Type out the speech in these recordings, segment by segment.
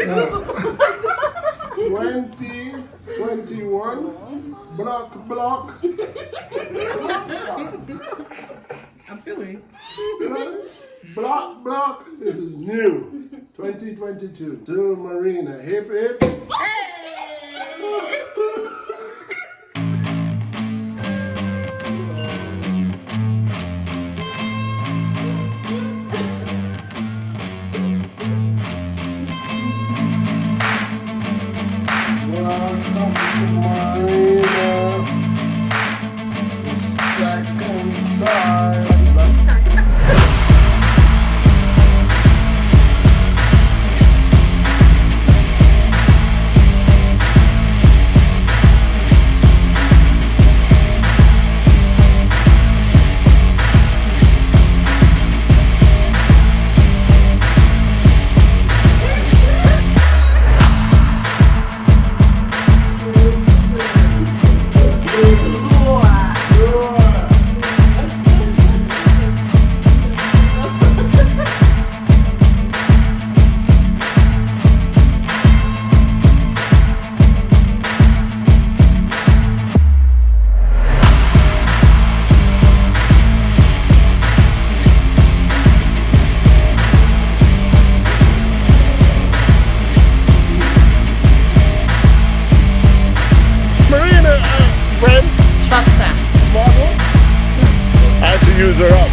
2021 block. I'm feeling. Block. This is new. 2022. To Marina. Hip hip. Welcome to Marina. The second time. Friend? Chatta. Model? I had to use her up.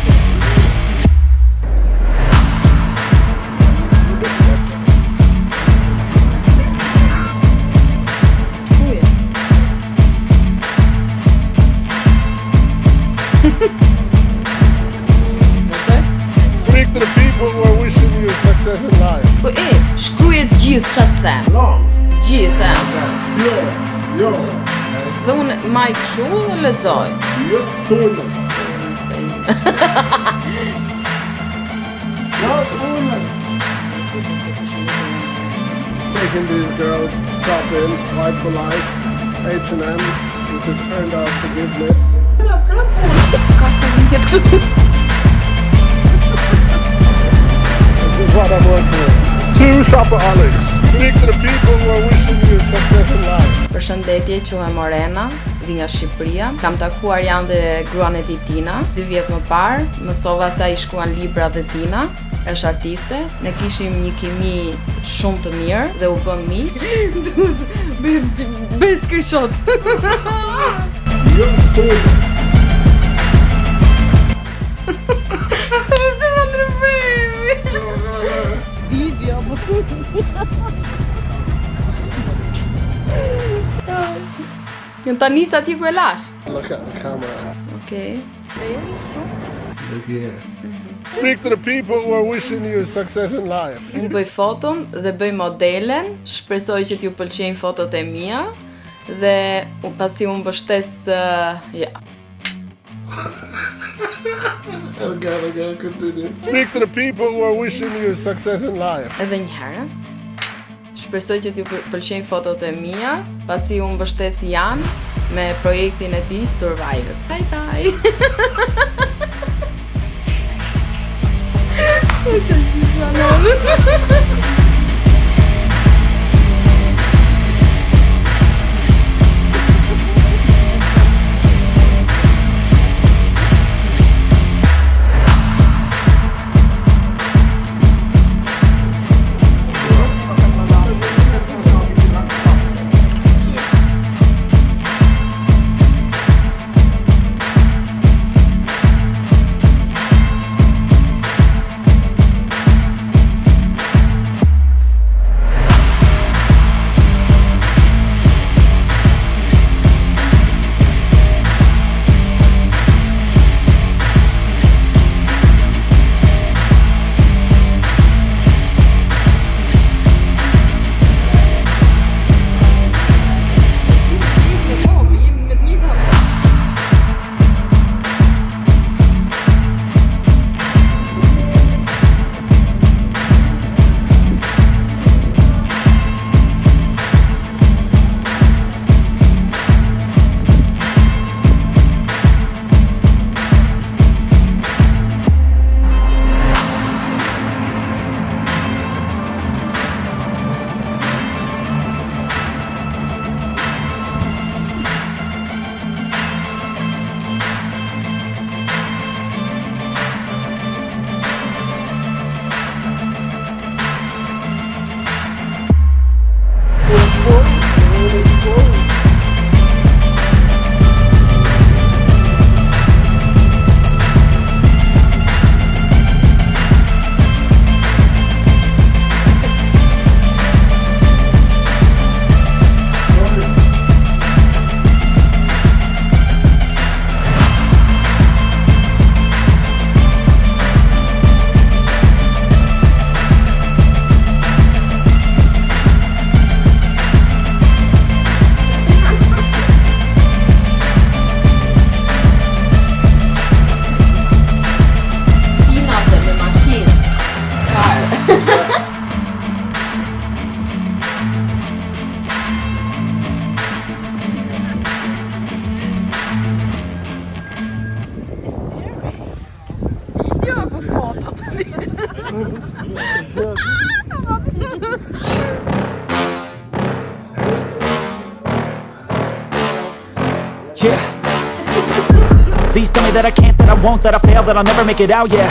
Speak to the people who are wishing you success in life. Po shkruaj gjithë çfarë them. Long. Gjithë. Jo. Dhe unë maj këshu dhe lexoj. Jo, tonë. Taking these girls shopping, White for Life, H&M, which has earned our forgiveness. This is what I'm working with. Two shopaholics. Speak to the people who are wishing you success in life. Përshëndetje, quhem Morena, vi nga Shqipëria. Kam takuar janë dhe gruan e tij Tina, 2 vjet më parë. Mësova se ai shkruan libra dhe Tina është artiste. Ne kishim një kimi shumë të mirë dhe u bëm miq. Bëj screenshot. Jo, tonë. Se më ndërpremi. Video, po ta nis aty ku e lash. Look at the camera. Okay. Look here. Speak to the people who are wishing you success in life. Unë bëj foton dhe bëj modelen. Shpresoj që t'ju pëlqejnë fotot e mia dhe pasi unë mbështes ja. Again, continue. Speak to the people who are wishing you success in life. Edhe një herë. Shpresoj që t'ju pëlqejnë fotot e mia, pasi unë mbështes Jan me projektin e tij Survive. Bye bye. yeah. Please tell me that I can't, that I won't, that I fail, that I'll never make it out, yeah.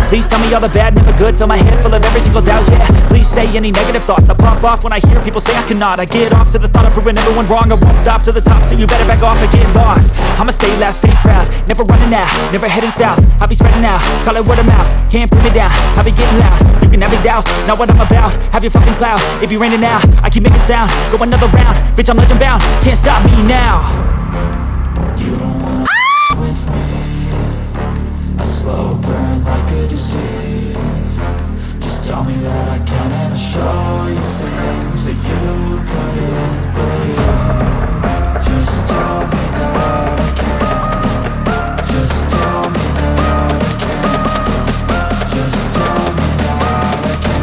Please tell me all the bad, never good, fill my head full of every single doubt, yeah. Please say any negative thoughts, I pop off when I hear people say I cannot. I get off to the thought of proving everyone wrong, I won't stop to the top, so you better back off and get lost. I'ma stay loud, stay proud, never running out, never heading south. I'll be spreading out, call it word of mouth, can't put me down, I'll be getting loud. You can have your doubts, not what I'm about, have your fucking clout, it be raining now, I keep making sound, go another round, bitch I'm legend bound, can't stop me now. You don't wanna with me, a slow burn like a disease. Just tell me that I can and I'll show you things that you couldn't believe. Just tell me that I can. Just tell me that I can. Just tell me that I can.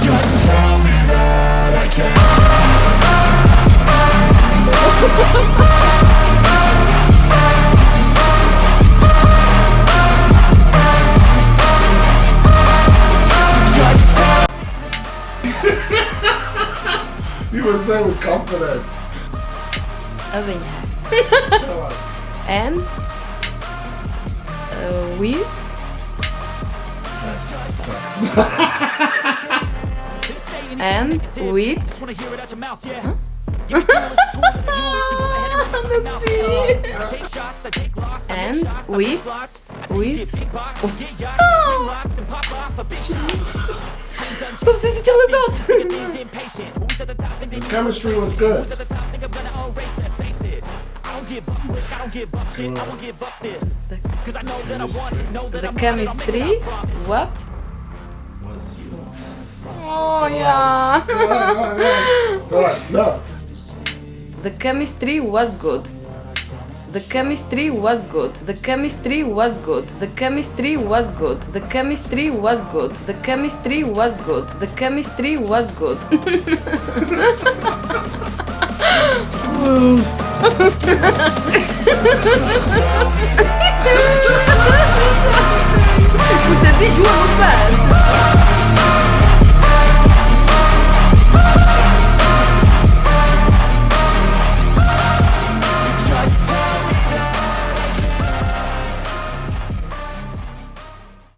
Just tell me that I can. You were there with confidence. Edhe një herë. And with and with and with Po pse si qëllë dot? The chemistry was good. The chemistry, what? Was you? Oh yeah. Go on, no. The chemistry was good. The chemistry was good. The chemistry was good. The chemistry was good. The chemistry was good. The chemistry was good. The chemistry was good. Você tem de uma